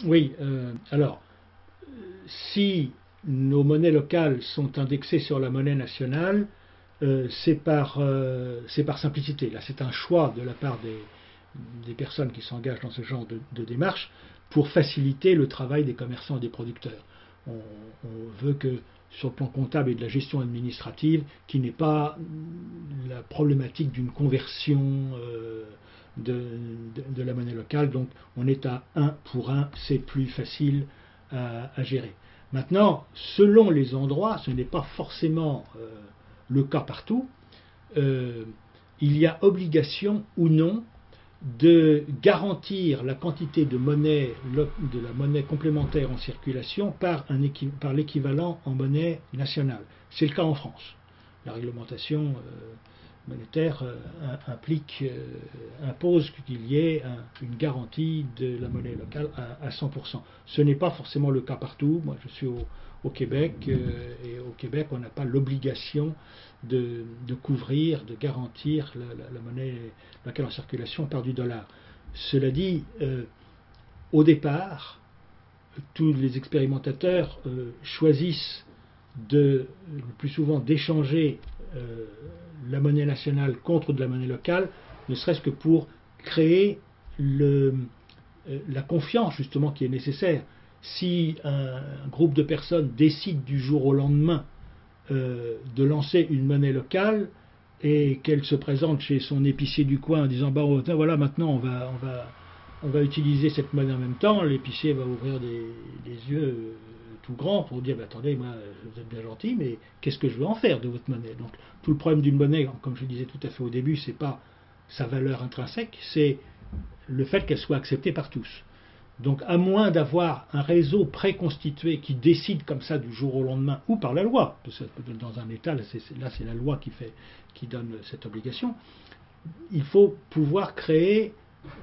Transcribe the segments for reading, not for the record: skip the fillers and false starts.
Oui, alors, si nos monnaies locales sont indexées sur la monnaie nationale, c'est par simplicité. Là, c'est un choix de la part des personnes qui s'engagent dans ce genre de démarche pour faciliter le travail des commerçants et des producteurs. On veut que, sur le plan comptable et de la gestion administrative, qu'il n'y ait pas la problématique d'une conversion de la monnaie locale. Donc, on est à 1 pour 1, c'est plus facile à gérer. Maintenant, selon les endroits, ce n'est pas forcément le cas partout, euh, il y a obligation ou non de garantir la quantité de la monnaie complémentaire en circulation par l'équivalent en monnaie nationale. C'est le cas en France. La réglementation monétaire impose qu'il y ait une garantie de la monnaie locale à 100%. Ce n'est pas forcément le cas partout. Moi, je suis au Québec, et au Québec, on n'a pas l'obligation de couvrir, de garantir la monnaie locale en circulation par du dollar. Cela dit, au départ, tous les expérimentateurs choisissent le plus souvent d'échanger la monnaie nationale contre de la monnaie locale, ne serait-ce que pour créer la confiance justement qui est nécessaire. Si un groupe de personnes décide du jour au lendemain de lancer une monnaie locale et qu'elle se présente chez son épicier du coin en disant bah voilà, maintenant on va utiliser cette monnaie en même temps, l'épicier va ouvrir les yeux tout grands pour dire bah, attendez, moi vous êtes bien gentil, mais qu'est-ce que je veux en faire de votre monnaie? Donc tout le problème d'une monnaie, comme je le disais tout à fait au début, c'est pas sa valeur intrinsèque, c'est le fait qu'elle soit acceptée par tous. Donc, à moins d'avoir un réseau préconstitué qui décide comme ça du jour au lendemain, ou par la loi, parce que dans un État, là c'est la loi qui donne cette obligation, il faut pouvoir créer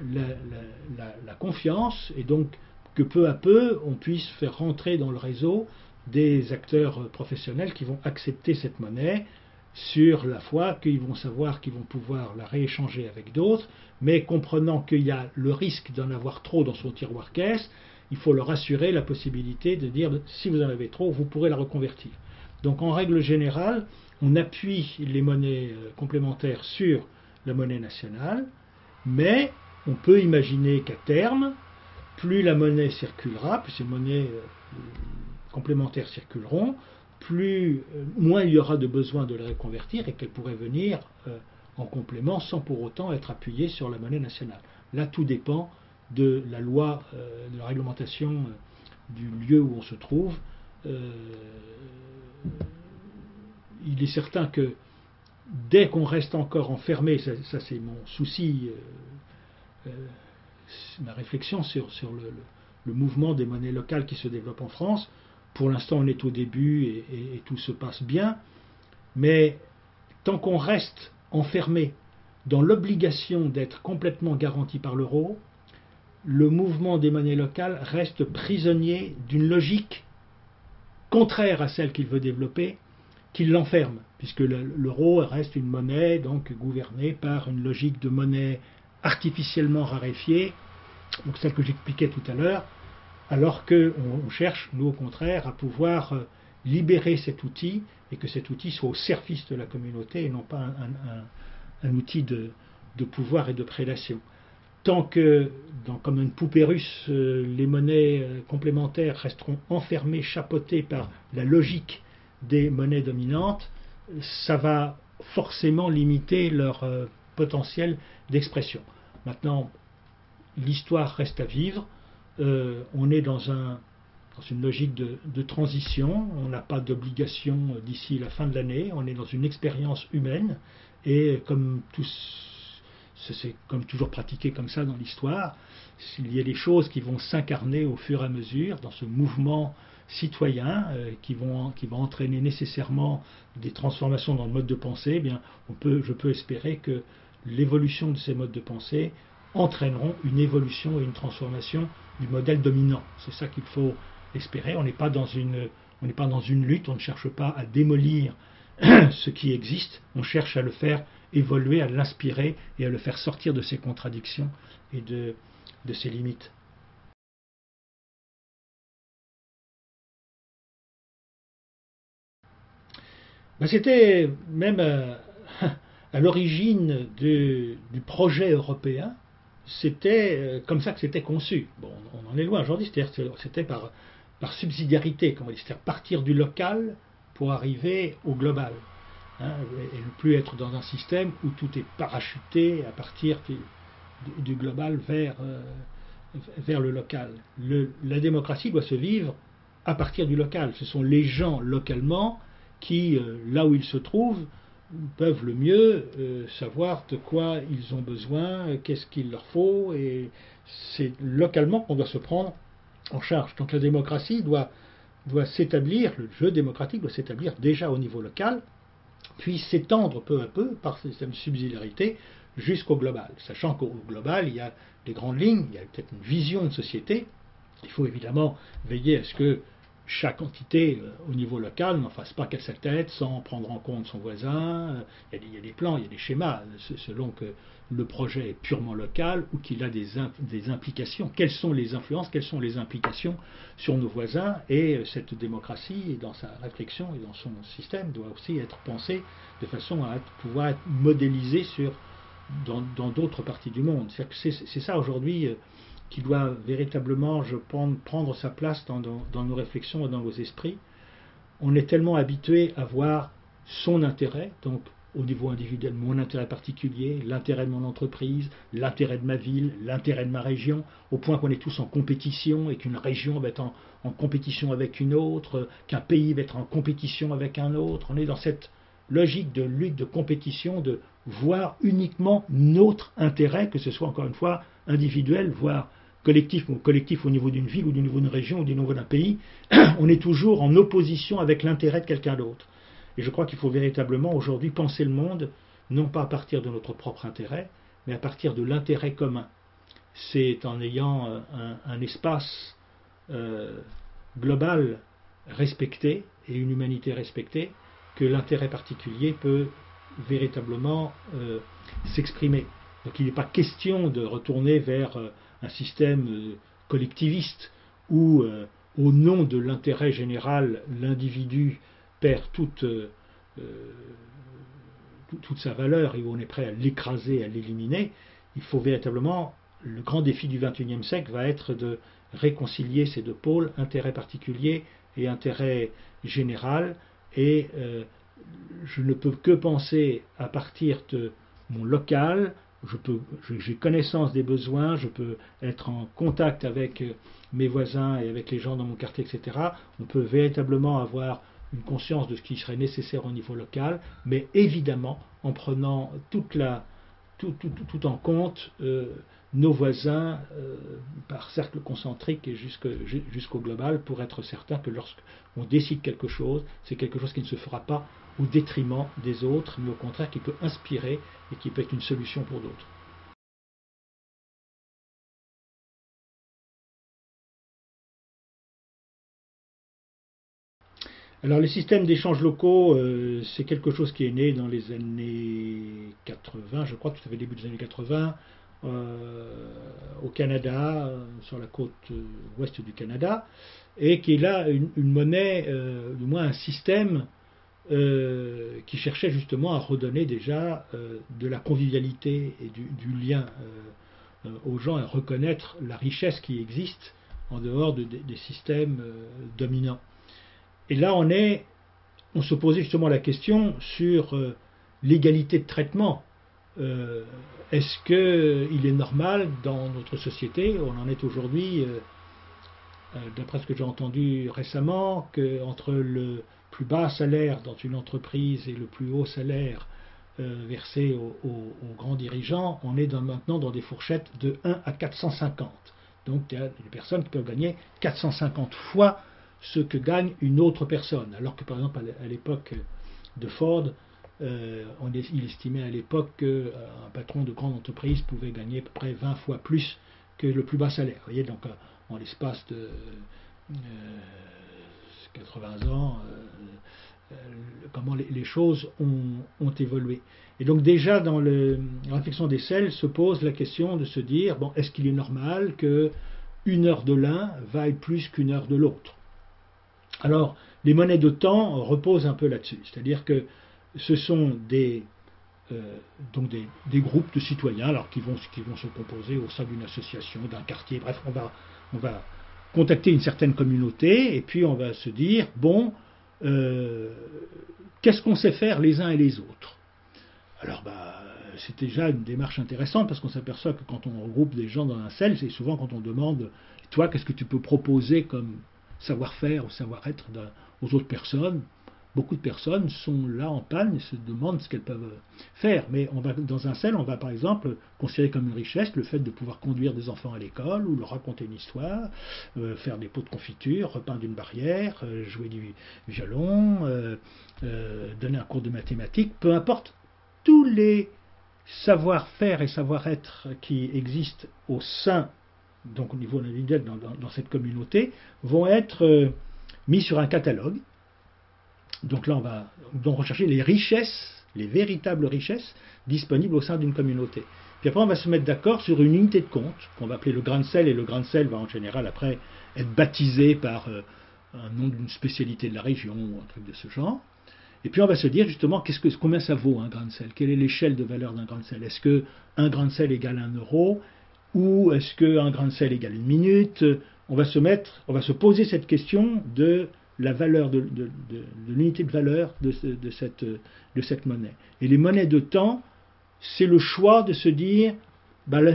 la confiance, et donc que peu à peu on puisse faire rentrer dans le réseau des acteurs professionnels qui vont accepter cette monnaie sur la foi qu'ils vont savoir qu'ils vont pouvoir la rééchanger avec d'autres, mais comprenant qu'il y a le risque d'en avoir trop dans son tiroir caisse, il faut leur assurer la possibilité de dire si vous en avez trop, vous pourrez la reconvertir. Donc en règle générale, on appuie les monnaies complémentaires sur la monnaie nationale, mais on peut imaginer qu'à terme, plus la monnaie circulera, plus ces monnaies complémentaires circuleront, moins il y aura de besoin de les reconvertir et qu'elles pourraient venir en complément sans pour autant être appuyées sur la monnaie nationale. Là, tout dépend de la loi, de la réglementation du lieu où on se trouve. Euh, il est certain que dès qu'on reste encore enfermé, ça c'est mon souci, ma réflexion sur le mouvement des monnaies locales qui se développe en France. Pour l'instant, on est au début et tout se passe bien, mais tant qu'on reste enfermé dans l'obligation d'être complètement garanti par l'euro, le mouvement des monnaies locales reste prisonnier d'une logique contraire à celle qu'il veut développer, qui l'enferme, puisque l'euro reste une monnaie donc gouvernée par une logique de monnaie artificiellement raréfiée, donc celle que j'expliquais tout à l'heure, alors qu'on cherche, nous au contraire, à pouvoir libérer cet outil et que cet outil soit au service de la communauté et non pas un outil de pouvoir et de prédation. Tant que, comme une poupée russe, les monnaies complémentaires resteront enfermées, chapeautées par la logique des monnaies dominantes, ça va forcément limiter leur potentiel d'expression. Maintenant, l'histoire reste à vivre. On est dans une logique de transition. On n'a pas d'obligation d'ici la fin de l'année. On est dans une expérience humaine. Et comme c'est comme toujours pratiqué comme ça dans l'histoire, il y a des choses qui vont s'incarner au fur et à mesure dans ce mouvement citoyen qui vont entraîner nécessairement des transformations dans le mode de pensée. Eh bien, je peux espérer que l'évolution de ces modes de pensée entraîneront une évolution et une transformation du modèle dominant. C'est ça qu'il faut espérer. On n'est pas dans une lutte, on ne cherche pas à démolir ce qui existe, on cherche à le faire évoluer, à l'inspirer et à le faire sortir de ses contradictions et de ses limites. Ben, c'était même à l'origine du projet européen, c'était comme ça que c'était conçu. Bon, on en est loin aujourd'hui, c'est-à-dire que c'était par subsidiarité, comme on dit, c'est-à-dire partir du local pour arriver au global. Hein, et ne plus être dans un système où tout est parachuté à partir du global vers le local. La démocratie doit se vivre à partir du local. Ce sont les gens localement qui, là où ils se trouvent, peuvent le mieux savoir de quoi ils ont besoin, qu'est-ce qu'il leur faut, et c'est localement qu'on doit se prendre en charge. Donc la démocratie doit s'établir, le jeu démocratique doit s'établir déjà au niveau local, puis s'étendre peu à peu par ce système de subsidiarité jusqu'au global. Sachant qu'au global, il y a des grandes lignes, il y a peut-être une vision de société. Il faut évidemment veiller à ce que chaque entité au niveau local n'en fasse pas qu'à sa tête sans prendre en compte son voisin. Il y a des plans, il y a des schémas selon que le projet est purement local ou qu'il a des implications. Quelles sont les influences, quelles sont les implications sur nos voisins, et cette démocratie, dans sa réflexion et dans son système, doit aussi être pensée de façon à pouvoir être modélisée dans d'autres parties du monde. C'est ça aujourd'hui qui doit véritablement, je pense, prendre sa place dans nos réflexions et dans nos esprits. On est tellement habitué à voir son intérêt, donc au niveau individuel, mon intérêt particulier, l'intérêt de mon entreprise, l'intérêt de ma ville, l'intérêt de ma région, au point qu'on est tous en compétition et qu'une région va être en compétition avec une autre, qu'un pays va être en compétition avec un autre. On est dans cette logique de lutte, de compétition, de voir uniquement notre intérêt, que ce soit encore une fois individuel, voire collectif au niveau d'une ville ou du niveau d'une région ou du niveau d'un pays. On est toujours en opposition avec l'intérêt de quelqu'un d'autre. Et je crois qu'il faut véritablement aujourd'hui penser le monde, non pas à partir de notre propre intérêt, mais à partir de l'intérêt commun. C'est en ayant un espace global respecté et une humanité respectée que l'intérêt particulier peut véritablement s'exprimer. Donc il n'est pas question de retourner vers un système collectiviste où, au nom de l'intérêt général, l'individu perd toute sa valeur et où on est prêt à l'écraser, à l'éliminer. Il faut véritablement, le grand défi du XXIe siècle va être de réconcilier ces deux pôles, intérêt particulier et intérêt général, et je ne peux que penser à partir de mon local. J'ai connaissance des besoins, je peux être en contact avec mes voisins et avec les gens dans mon quartier, etc. On peut véritablement avoir une conscience de ce qui serait nécessaire au niveau local, mais évidemment en prenant tout en compte nos voisins par cercle concentrique et jusqu'au global, pour être certain que lorsqu'on décide quelque chose, c'est quelque chose qui ne se fera pas au détriment des autres, mais au contraire qui peut inspirer et qui peut être une solution pour d'autres. Alors les systèmes d'échanges locaux, c'est quelque chose qui est né dans les années 80, je crois, tout à fait début des années 80, au Canada, sur la côte ouest du Canada, et qui est là une monnaie, du moins un système qui cherchait justement à redonner déjà de la convivialité et du lien aux gens, et à reconnaître la richesse qui existe en dehors des systèmes dominants. Et là, on se posait justement la question sur l'égalité de traitement. Est-ce qu'il est normal dans notre société, on en est aujourd'hui, d'après ce que j'ai entendu récemment, qu'entre le plus bas salaire dans une entreprise et le plus haut salaire versé aux grands dirigeants, on est maintenant dans des fourchettes de 1 à 450. Donc il y a des personnes qui peuvent gagner 450 fois ce que gagne une autre personne. Alors que par exemple à l'époque de Ford, il estimait à l'époque qu'un patron de grande entreprise pouvait gagner à peu près 20 fois plus que le plus bas salaire. Vous voyez, donc en l'espace de 80 ans, comment les choses ont évolué. Et donc déjà dans la réflexion des SEL se pose la question de se dire, bon, est-ce qu'il est normal qu'une heure de l'un vaille plus qu'une heure de l'autre? Alors, les monnaies de temps reposent un peu là-dessus. C'est-à-dire que ce sont donc des groupes de citoyens alors qui vont se composer au sein d'une association, d'un quartier. Bref, on va contacter une certaine communauté et puis on va se dire, bon, qu'est-ce qu'on sait faire les uns et les autres? Alors, c'est déjà une démarche intéressante parce qu'on s'aperçoit que quand on regroupe des gens dans un cell, c'est souvent quand on demande, toi, qu'est-ce que tu peux proposer comme savoir-faire ou savoir-être aux autres personnes. Beaucoup de personnes sont là en panne et se demandent ce qu'elles peuvent faire. Mais dans un cell, on va par exemple considérer comme une richesse le fait de pouvoir conduire des enfants à l'école ou leur raconter une histoire, faire des pots de confiture, repeindre une barrière, jouer du violon, donner un cours de mathématiques, peu importe. Tous les savoir-faire et savoir-être qui existent au sein, donc au niveau individuel dans cette communauté, vont être mis sur un catalogue. Donc là, on va donc rechercher les richesses, les véritables richesses disponibles au sein d'une communauté. Puis après, on va se mettre d'accord sur une unité de compte qu'on va appeler le grain de sel, et le grain de sel va en général après être baptisé par un nom d'une spécialité de la région ou un truc de ce genre. Et puis on va se dire justement combien ça vaut un grain de sel, quelle est l'échelle de valeur d'un grain de sel. Est-ce qu'un grain de sel égale 1 euro ou est-ce qu'un grain de sel égale une minute? On va se poser cette question de la valeur de l'unité de valeur de cette monnaie. Et les monnaies de temps, c'est le choix de se dire la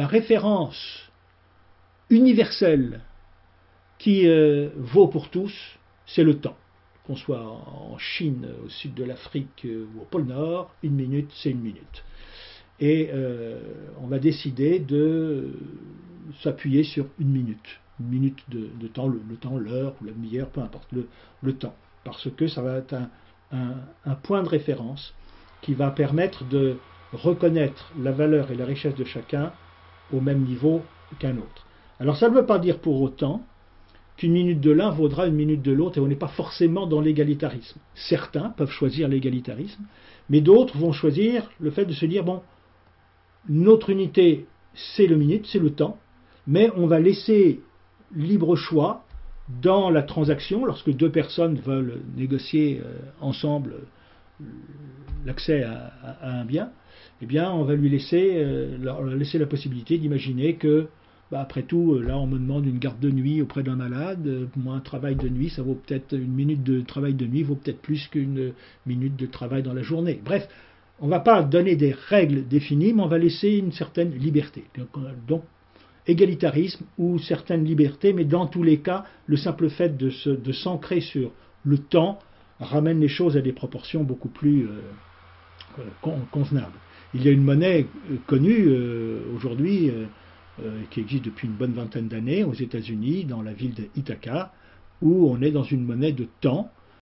référence universelle qui vaut pour tous, c'est le temps. Qu'on soit en Chine, au sud de l'Afrique ou au pôle Nord, une minute, c'est une minute. Et on va décider de s'appuyer sur une minute de temps, le temps, l'heure ou la demi-heure, peu importe, le temps. Parce que ça va être un point de référence qui va permettre de reconnaître la valeur et la richesse de chacun au même niveau qu'un autre. Alors ça ne veut pas dire pour autant qu'une minute de l'un vaudra une minute de l'autre et on n'est pas forcément dans l'égalitarisme. Certains peuvent choisir l'égalitarisme, mais d'autres vont choisir le fait de se dire, bon, notre unité, c'est le minute, c'est le temps, mais on va laisser libre choix dans la transaction, lorsque deux personnes veulent négocier ensemble l'accès à un bien, eh bien on va leur laisser la possibilité d'imaginer que après tout, là on me demande une garde de nuit auprès d'un malade, moi un travail de nuit, ça vaut peut-être une minute de travail de nuit vaut peut-être plus qu'une minute de travail dans la journée. Bref, on ne va pas donner des règles définies, mais on va laisser une certaine liberté. Donc égalitarisme ou certaine liberté, mais dans tous les cas, le simple fait de s'ancrer sur le temps ramène les choses à des proportions beaucoup plus convenables. Il y a une monnaie connue aujourd'hui qui existe depuis une bonne vingtaine d'années aux États-Unis, dans la ville d'Ithaca, où on est dans une monnaie de temps